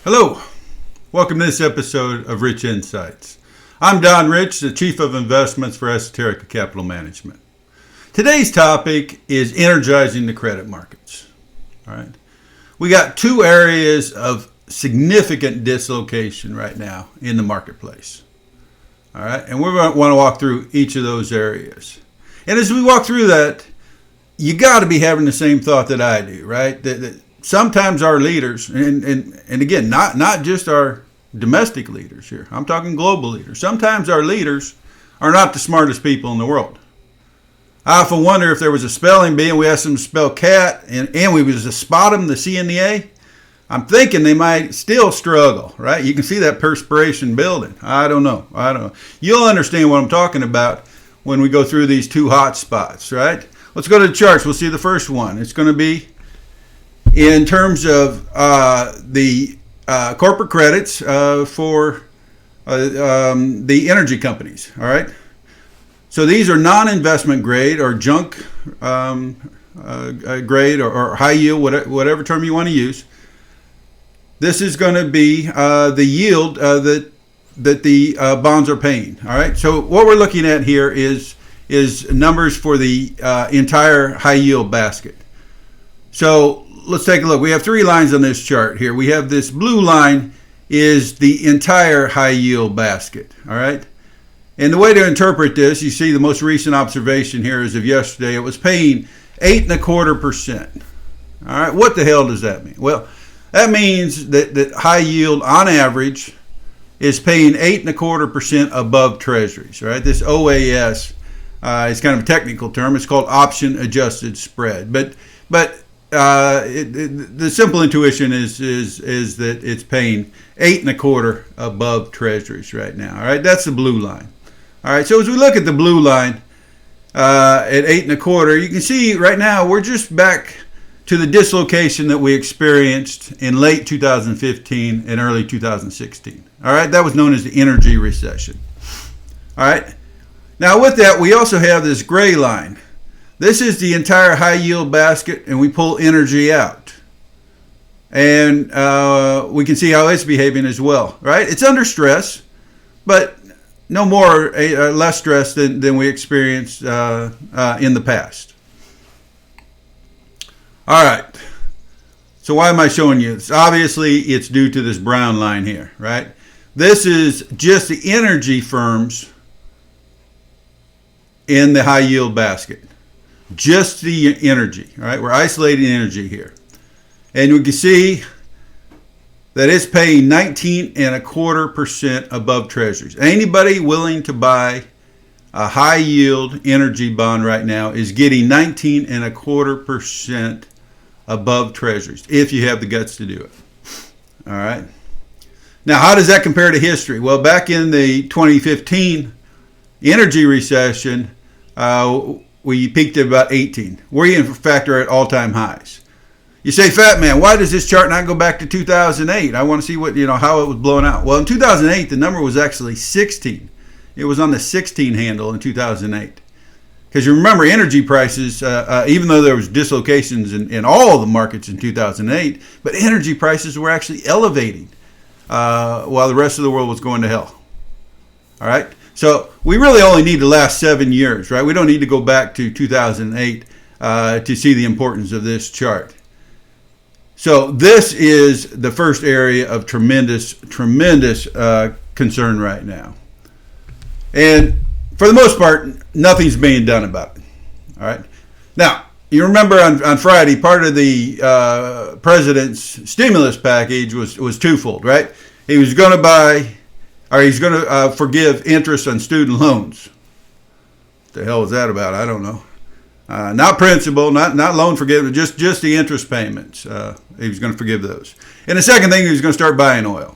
Hello, welcome to this episode of Rich Insights. I'm Don Rich, the Chief of Investments for Esoterica Capital Management. Today's topic is energizing the credit markets. All right, we got two areas of significant dislocation right now in the marketplace. All right, and we're going to want to walk through each of those areas. And as we walk through that, you got to be having the same thought that I do, right? That sometimes our leaders, and again, not just our domestic leaders here, I'm talking global leaders. Sometimes our leaders are not the smartest people in the world. I often wonder if there was a spelling bee and we asked them to spell cat and we was to spot them, the C and the A, I'm thinking they might still struggle, right? You can see that perspiration building. I don't know. You'll understand what I'm talking about when we go through these two hot spots, right? Let's go to the charts. We'll see the first one. It's going to be in terms of the corporate credits for the energy companies, all right? So these are non-investment grade or junk grade or high yield, whatever term you want to use. This is going to be the yield that the bonds are paying, all right? So what we're looking at here is numbers for the entire high yield basket. So let's take a look. We have three lines on this chart here. We have this blue line is the entire high yield basket, all right? And the way to interpret this, you see the most recent observation here is of yesterday. It was paying 8.25%. All right, what the hell does that mean? Well, that means that high yield on average is paying 8.25% above treasuries, right? This OAS is kind of a technical term. It's called option adjusted spread. But the simple intuition is that it's paying 8.25 above treasuries right now. All right, that's the blue line. All right, so as we look at the blue line at 8.25, you can see right now we're just back to the dislocation that we experienced in late 2015 and early 2016. All right, that was known as the energy recession. All right, now with that, we also have this gray line. This is the entire high yield basket, and we pull energy out. And we can see how it's behaving as well, right? It's under stress, but no more, less stress than we experienced in the past. All right. So why am I showing you this? Obviously, it's due to this brown line here, right? This is just the energy firms in the high yield basket. Just the energy, all right? We're isolating energy here. And we can see that it's paying 19.25% above treasuries. Anybody willing to buy a high yield energy bond right now is getting 19.25% above treasuries if you have the guts to do it. All right. Now, how does that compare to history? Well, back in the 2015 energy recession, we peaked at about 18. We're in fact are at all-time highs. You say, Fat Man, why does this chart not go back to 2008? I want to see how it was blown out. Well, in 2008, the number was actually 16. It was on the 16 handle in 2008. Because you remember energy prices, even though there was dislocations in all the markets in 2008, but energy prices were actually elevating while the rest of the world was going to hell. All right? So we really only need the last 7 years, right? We don't need to go back to 2008 to see the importance of this chart. So this is the first area of tremendous concern right now. And for the most part, nothing's being done about it. All right. Now, you remember on Friday, part of the president's stimulus package was twofold, right? He was going to he's going to forgive interest on student loans. What the hell was that about? I don't know. Not principal, not loan forgiveness, just the interest payments. He was going to forgive those. And the second thing, he was going to start buying oil.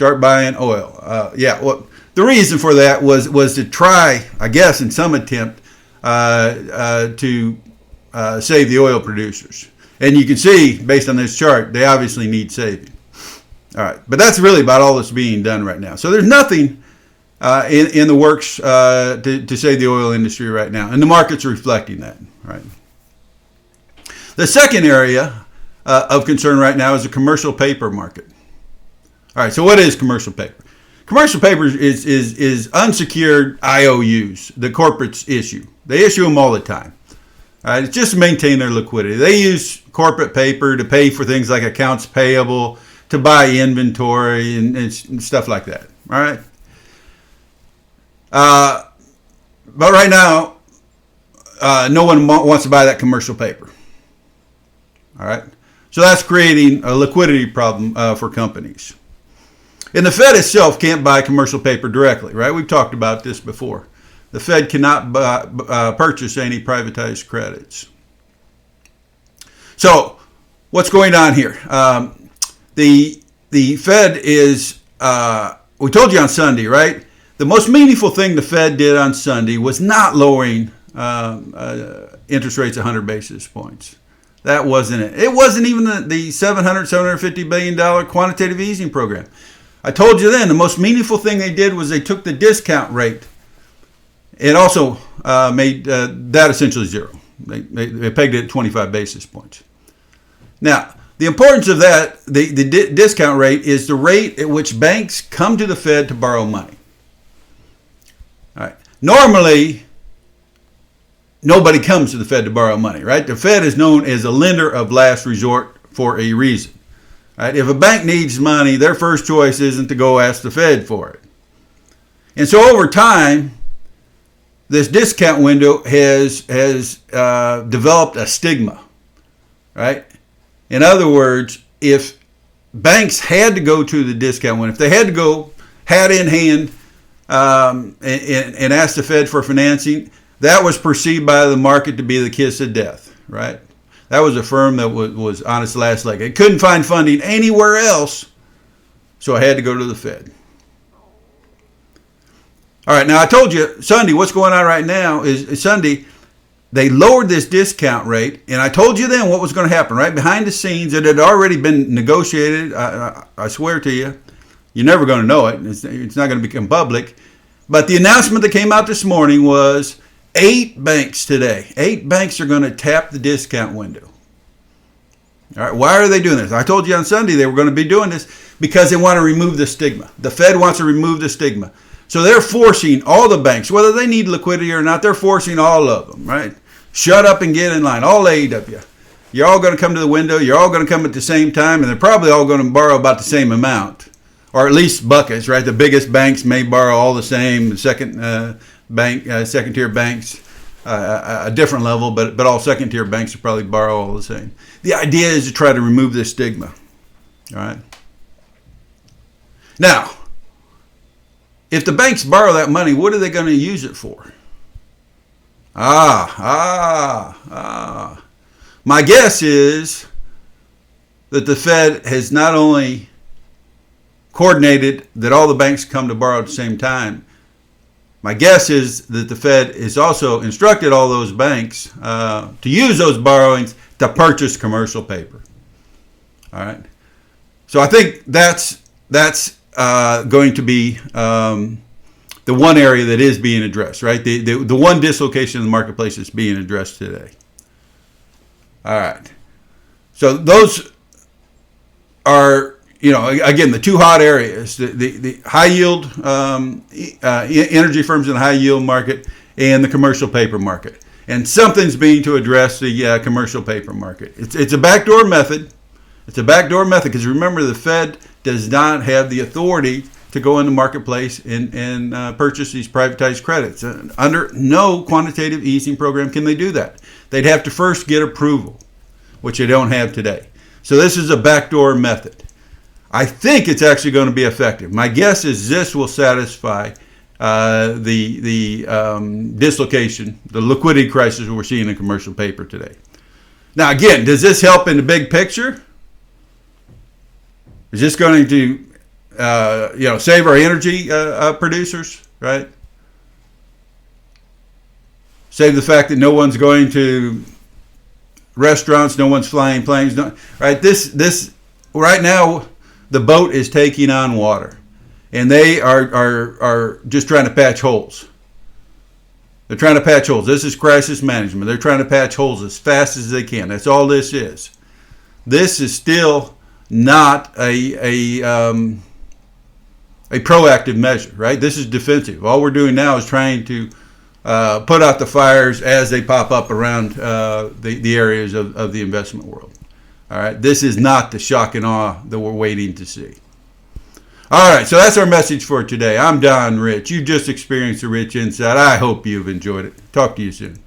Well, the reason for that was to try, I guess, in some attempt to save the oil producers. And you can see, based on this chart, they obviously need saving. All right, but that's really about all that's being done right now. So there's nothing in the works to save the oil industry right now, and the market's reflecting that. Right. The second area of concern right now is the commercial paper market. All right, so what is commercial paper? Commercial paper is unsecured IOUs the corporates issue. They issue them all the time. All right, it's just to maintain their liquidity. They use corporate paper to pay for things like accounts payable, to buy inventory and stuff like that. All right. But right now, no one wants to buy that commercial paper. All right. So that's creating a liquidity problem for companies. And the Fed itself can't buy commercial paper directly, right? We've talked about this before. The Fed cannot purchase any privatized credits. So what's going on here? The Fed is, we told you on Sunday, right? The most meaningful thing the Fed did on Sunday was not lowering interest rates 100 basis points. That wasn't it. It wasn't even the $750 billion quantitative easing program. I told you then, the most meaningful thing they did was they took the discount rate and also made that essentially zero. They pegged it at 25 basis points. Now, the importance of that, the discount rate, is the rate at which banks come to the Fed to borrow money. All right. Normally, nobody comes to the Fed to borrow money, right? The Fed is known as a lender of last resort for a reason. Right? If a bank needs money, their first choice isn't to go ask the Fed for it. And so over time, this discount window has developed a stigma, right? In other words, if banks had to go to the discount window, if they had to go hat in hand and ask the Fed for financing, that was perceived by the market to be the kiss of death, right? That was a firm that was on its last leg. It couldn't find funding anywhere else, so it had to go to the Fed. All right, now I told you Sunday, what's going on right now is Sunday, they lowered this discount rate, and I told you then what was going to happen, right? Behind the scenes, it had already been negotiated. I swear to you, you're never going to know it. It's not going to become public. But the announcement that came out this morning was 8 banks today. 8 banks are going to tap the discount window. All right, why are they doing this? I told you on Sunday they were going to be doing this because they want to remove the stigma. The Fed wants to remove the stigma. So they're forcing all the banks, whether they need liquidity or not, they're forcing all of them, right? Shut up and get in line, all 8 of you. You're all going to come to the window. You're all going to come at the same time, and they're probably all going to borrow about the same amount, or at least buckets, right? The biggest banks may borrow all the same. The second-tier banks, a different level, but all second-tier banks will probably borrow all the same. The idea is to try to remove this stigma, all right? Now, if the banks borrow that money, what are they going to use it for? My guess is that the Fed has not only coordinated that all the banks come to borrow at the same time. My guess is that the Fed has also instructed all those banks to use those borrowings to purchase commercial paper. All right. So I think that's going to be the one area that is being addressed, right? The one dislocation in the marketplace is being addressed today. All right. So those are, again, the 2 hot areas, the high yield energy firms in the high yield market and the commercial paper market. And something's being to address the commercial paper market. It's a backdoor method. It's a backdoor method because remember, the Fed does not have the authority to go in the marketplace and purchase these privatized credits. Under no quantitative easing program can they do that. They'd have to first get approval, which they don't have today. So this is a backdoor method. I think it's actually going to be effective. My guess is this will satisfy the dislocation, the liquidity crisis we're seeing in commercial paper today. Now, again, does this help in the big picture? Is this going to save our energy producers, right? Save the fact that no one's going to restaurants, no one's flying planes, right? This right now, the boat is taking on water, and they are just trying to patch holes. They're trying to patch holes. This is crisis management. They're trying to patch holes as fast as they can. That's all this is. this is still not a proactive measure, right? This is defensive. All we're doing now is trying to put out the fires as they pop up around the areas of the investment world. All right, this is not the shock and awe that we're waiting to see. All right, so that's our message for today. I'm Don Rich. You just experienced a Rich Insight. I hope you've enjoyed it. Talk to you soon.